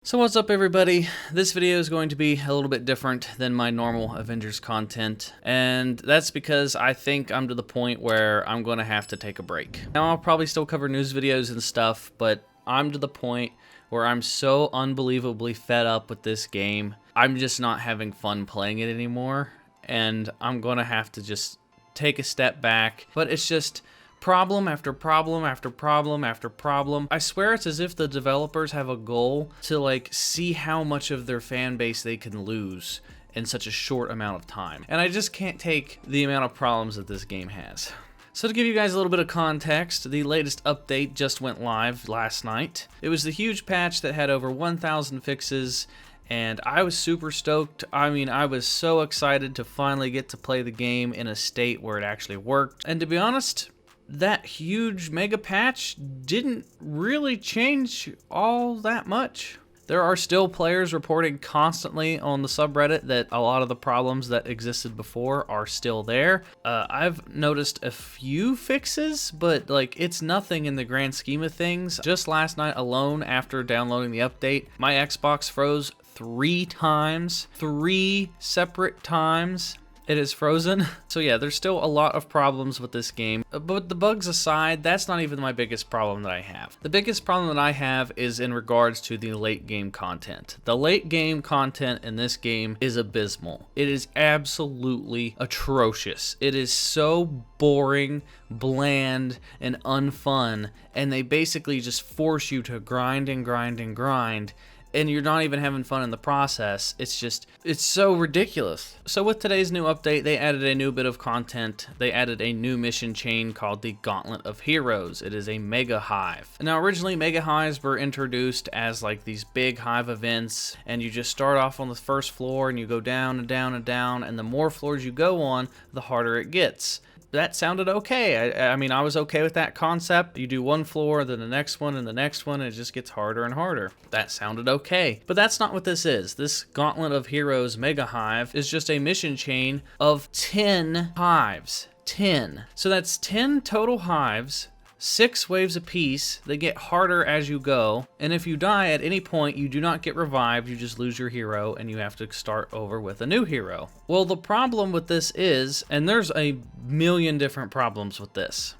So what's up everybody? This video is going to be a little bit different than my normal Avengers content, and that's because I think I'm to the point where I'm going to have to take a break. Now I'll probably still cover news videos and stuff, but I'm to the point where I'm so unbelievably fed up with this game. I'm just not having fun playing it anymore, and I'm going to have to just take a step back, but it's just problem after problem after problem after problem. I swear it's as if the developers have a goal to like see how much of their fan base they can lose in such a short amount of time. And I just can't take the amount of problems that this game has. So to give you guys a little bit of context, the latest update just went live last night. It was the huge patch that had over 1,000 fixes, and I was super stoked. I mean, I was so excited to finally get to play the game in a state where it actually worked. And to be honest, that huge mega patch didn't really change all that much. There are still players reporting constantly on the subreddit that a lot of the problems that existed before are still there. I've noticed a few fixes, but like it's nothing in the grand scheme of things. Just last night alone, after downloading the update, my Xbox froze 3 times, 3 separate times. It is frozen. So yeah, there's still a lot of problems with this game. But the bugs aside, that's not even my biggest problem that I have. The biggest problem that I have is in regards to the late game content. The late game content in this game is abysmal. It is absolutely atrocious. It is so boring, bland, and unfun, and they basically just force you to grind and grind and grind, and you're not even having fun in the process. It's so ridiculous. So with today's new update, they added a new bit of content. They added a new mission chain called the Gauntlet of Heroes. It is a mega hive. Now originally mega hives were introduced as like these big hive events, and you just start off on the first floor and you go down and down and down, and the more floors you go on, the harder it gets. That sounded okay. I mean, I was okay with that concept. You do one floor, then the next one, and the next one, and it just gets harder and harder. That sounded okay. But that's not what this is. This Gauntlet of Heroes Mega Hive is just a mission chain of 10 hives. 10. So that's 10 total hives, 6 waves apiece. They get harder as you go, and if you die at any point, you do not get revived, you just lose your hero, and you have to start over with a new hero. Well, the problem with this is, and there's a million different problems with this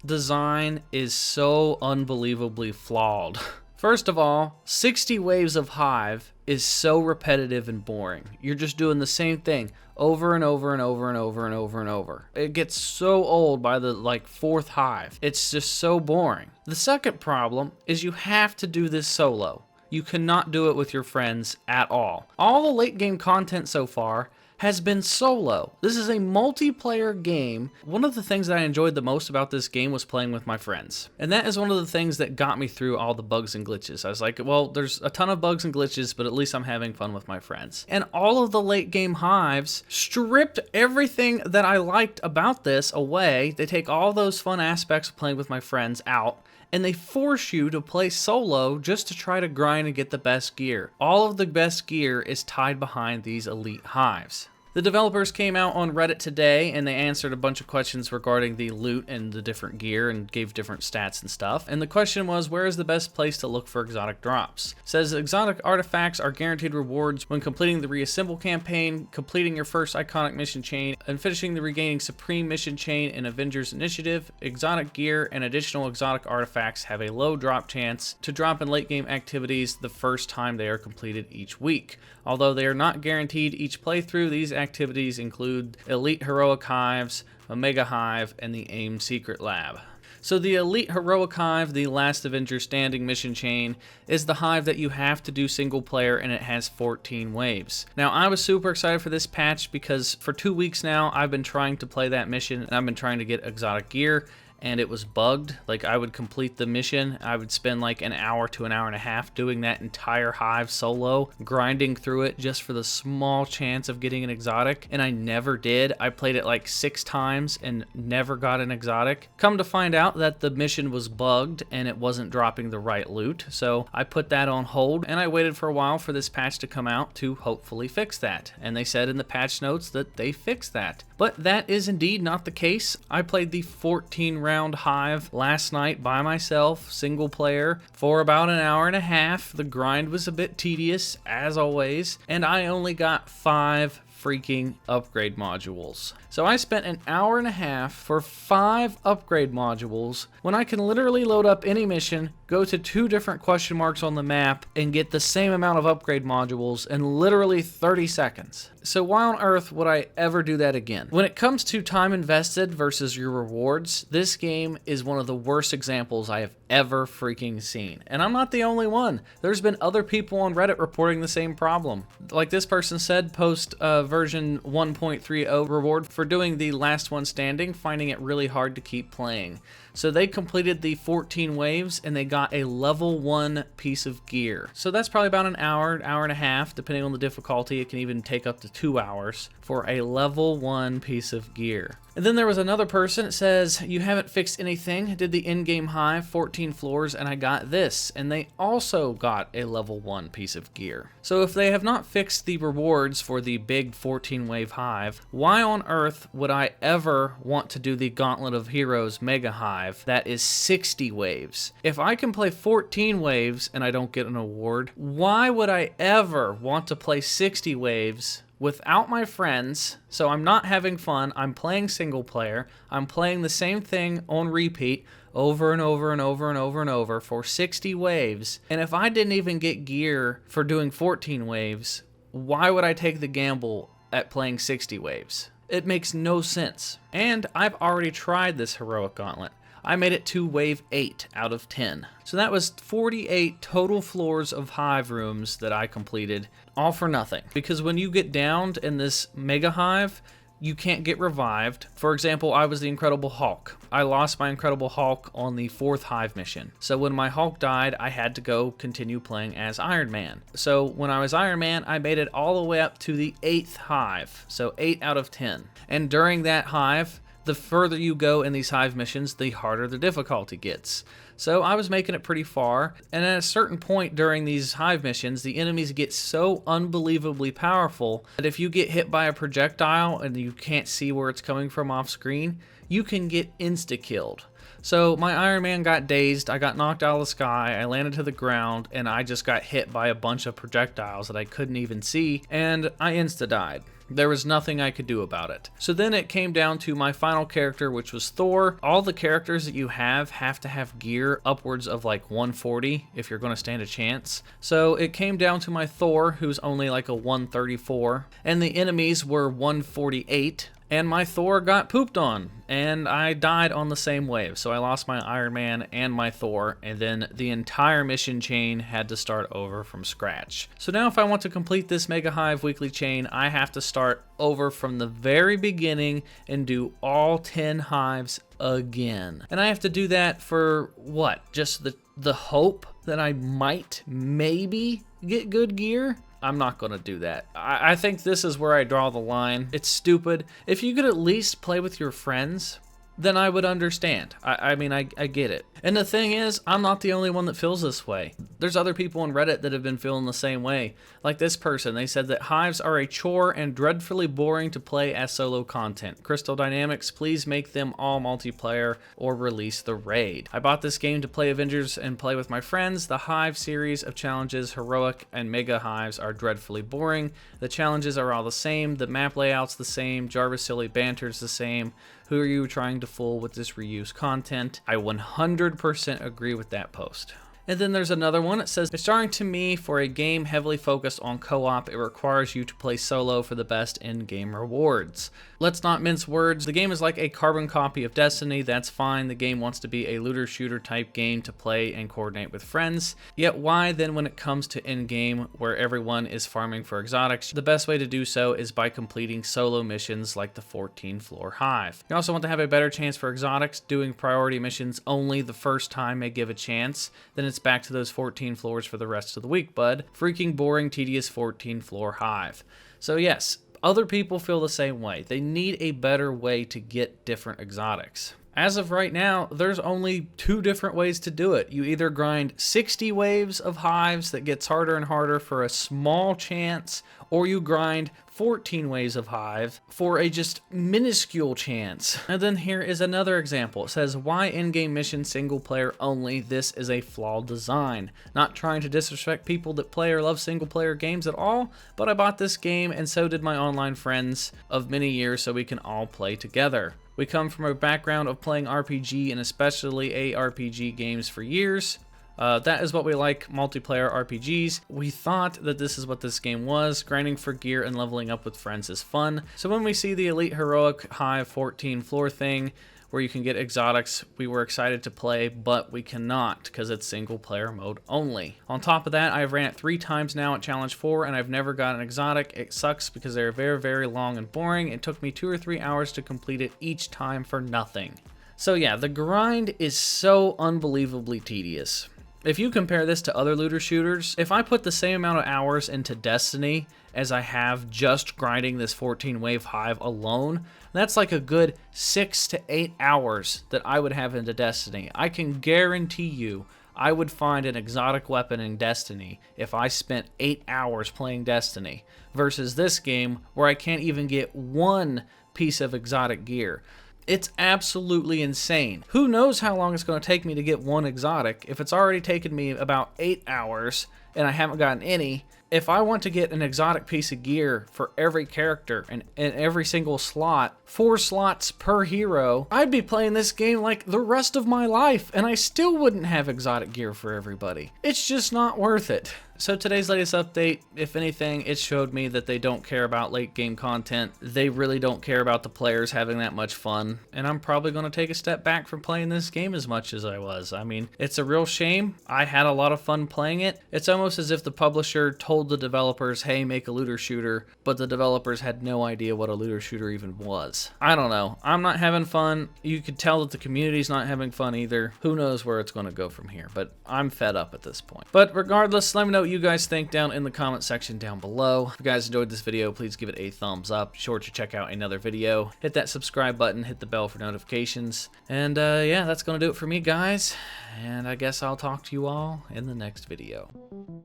design is so unbelievably flawed. First of all, 60 waves of hive is so repetitive and boring. You're just doing the same thing over and over and over and over and over and over. It gets so old by the like 4th hive. It's just so boring. The second problem is you have to do this solo. You cannot do it with your friends at all. All the late game content so far has been solo. This is a multiplayer game. One of the things that I enjoyed the most about this game was playing with my friends. And that is one of the things that got me through all the bugs and glitches. I was like, well, there's a ton of bugs and glitches, but at least I'm having fun with my friends. And all of the late game hives stripped everything that I liked about this away. They take all those fun aspects of playing with my friends out, and they force you to play solo just to try to grind and get the best gear. All of the best gear is tied behind these elite hives. The developers came out on Reddit today and they answered a bunch of questions regarding the loot and the different gear and gave different stats and stuff. And the question was, where is the best place to look for exotic drops? It says exotic artifacts are guaranteed rewards when completing the Reassemble campaign, completing your first iconic mission chain, and finishing the Regaining Supreme mission chain in Avengers Initiative. Exotic gear and additional exotic artifacts have a low drop chance to drop in late game activities the first time they are completed each week. Although they are not guaranteed each playthrough, these activities include Elite Heroic Hives, Omega Hive, and the AIM Secret Lab. So the Elite Heroic Hive, the Last Avenger Standing mission chain, is the hive that you have to do single player, and it has 14 waves. Now, I was super excited for this patch because for 2 weeks now, I've been trying to play that mission, and I've been trying to get exotic gear, and it was bugged. Like, I would complete the mission, I would spend like an hour to an hour and a half doing that entire hive solo, grinding through it just for the small chance of getting an exotic, and I never did. I played it like 6 times and never got an exotic. Come to find out that the mission was bugged and it wasn't dropping the right loot, so I put that on hold and I waited for a while for this patch to come out to hopefully fix that, and they said in the patch notes that they fixed that. But that is indeed not the case. I played the 14-round Hive last night by myself, single player, for about an hour and a half. The grind was a bit tedious, as always, and I only got 5 freaking upgrade modules. So I spent an hour and a half for 5 upgrade modules when I can literally load up any mission, go to 2 different question marks on the map, and get the same amount of upgrade modules in literally 30 seconds. So why on earth would I ever do that again? When it comes to time invested versus your rewards, this game is one of the worst examples I have ever freaking seen. And I'm not the only one. There's been other people on Reddit reporting the same problem. Like this person said, post version 1.30 reward for doing the last one standing, finding it really hard to keep playing. So they completed the 14 waves and they got a level 1 piece of gear. So that's probably about an hour and a half, depending on the difficulty. It can even take up to 2 hours for a level 1 piece of gear. And then there was another person that says, you haven't fixed anything. I did the in-game Hive, 14 floors, and I got this. And they also got a level 1 piece of gear. So if they have not fixed the rewards for the big 14-wave Hive, why on earth would I ever want to do the Gauntlet of Heroes Mega Hive that is 60 waves? If I can play 14 waves and I don't get an award, why would I ever want to play 60 waves without my friends? So I'm not having fun, I'm playing single player, I'm playing the same thing on repeat over and over and over and over and over for 60 waves, and if I didn't even get gear for doing 14 waves, why would I take the gamble at playing 60 waves? It makes no sense. And I've already tried this heroic gauntlet. I made it to wave 8 out of 10. So that was 48 total floors of Hive rooms that I completed, all for nothing. Because when you get downed in this Mega Hive, you can't get revived. For example, I was the Incredible Hulk. I lost my Incredible Hulk on the 4th Hive mission. So when my Hulk died, I had to go continue playing as Iron Man. So when I was Iron Man, I made it all the way up to the 8th Hive. So 8 out of 10. And during that Hive, the further you go in these Hive missions, the harder the difficulty gets. So I was making it pretty far, and at a certain point during these Hive missions, the enemies get so unbelievably powerful that if you get hit by a projectile and you can't see where it's coming from off screen, you can get insta-killed. So my Iron Man got dazed, I got knocked out of the sky, I landed to the ground, and I just got hit by a bunch of projectiles that I couldn't even see, and I insta-died. There was nothing I could do about it. So then it came down to my final character, which was Thor. All the characters that you have to have gear upwards of like 140 if you're going to stand a chance. So it came down to my Thor, who's only like a 134, and the enemies were 148. And my Thor got pooped on, and I died on the same wave. So I lost my Iron Man and my Thor, and then the entire mission chain had to start over from scratch. So now if I want to complete this Mega Hive weekly chain, I have to start over from the very beginning and do all 10 Hives again. And I have to do that for what? Just the hope that I might maybe get good gear? I'm not going to do that. I think this is where I draw the line. It's stupid. If you could at least play with your friends, then I would understand. I mean, I get it. And the thing is, I'm not the only one that feels this way. There's other people on Reddit that have been feeling the same way. Like this person, they said that Hives are a chore and dreadfully boring to play as solo content. Crystal Dynamics, please make them all multiplayer or release the raid. I bought this game to play Avengers and play with my friends. The Hive series of challenges, Heroic and Mega Hives, are dreadfully boring. The challenges are all the same. The map layout's the same. Jarvis silly banter's the same. Who are you trying to fool with this reuse content? I 100% agree with that post. And then there's another one. It says, it's jarring to me for a game heavily focused on co-op. It requires you to play solo for the best in-game rewards. Let's not mince words. The game is like a carbon copy of Destiny. That's fine. The game wants to be a looter shooter type game to play and coordinate with friends. Yet why then when it comes to in-game where everyone is farming for exotics, the best way to do so is by completing solo missions like the 14 floor Hive. You also want to have a better chance for exotics. Doing priority missions only the first time may give a chance. Then it's back to those 14 floors for the rest of the week, bud. Freaking boring, tedious 14 floor Hive. So yes, other people feel the same way. They need a better way to get different exotics. As of right now, there's only 2 different ways to do it. You either grind 60 waves of hives that gets harder and harder for a small chance, or you grind 14 waves of hive for a just minuscule chance. And then here is another example. It says, why in-game mission single player only? This is a flawed design. Not trying to disrespect people that play or love single player games at all, but I bought this game and so did my online friends of many years so we can all play together. We come from a background of playing RPG and especially ARPG games for years. That is what we like, multiplayer RPGs. We thought that this is what this game was. Grinding for gear and leveling up with friends is fun. So when we see the Elite Heroic Hive 14 floor thing, where you can get exotics, we were excited to play, but we cannot because it's single player mode only. On top of that, I've ran it 3 times now at Challenge 4 and I've never got an exotic. It sucks because they're very, very long and boring. It took me 2 or 3 hours to complete it each time for nothing. So yeah, the grind is so unbelievably tedious. If you compare this to other looter shooters, if I put the same amount of hours into Destiny as I have just grinding this 14 wave hive alone, that's like a good 6 to 8 hours that I would have into Destiny. I can guarantee you I would find an exotic weapon in Destiny if I spent 8 hours playing Destiny versus this game where I can't even get 1 piece of exotic gear. It's absolutely insane. Who knows how long it's going to take me to get 1 exotic if it's already taken me about 8 hours and I haven't gotten any. If I want to get an exotic piece of gear for every character and in every single slot, 4 slots per hero, I'd be playing this game like the rest of my life and I still wouldn't have exotic gear for everybody. It's just not worth it. So today's latest update, if anything, it showed me that they don't care about late game content. They really don't care about the players having that much fun. And I'm probably going to take a step back from playing this game as much as I was. I mean, it's a real shame. I had a lot of fun playing it. It's almost as if the publisher told the developers, hey, make a looter shooter, but the developers had no idea what a looter shooter even was. I don't know. I'm not having fun. You could tell that the community's not having fun either. Who knows where it's going to go from here, but I'm fed up at this point. But regardless, let me know what you guys think down in the comment section down below. If you guys enjoyed this video, please give it a thumbs up. Be sure to check out another video. Hit that subscribe button, hit the bell for notifications. And yeah, that's going to do it for me, guys. And I guess I'll talk to you all in the next video.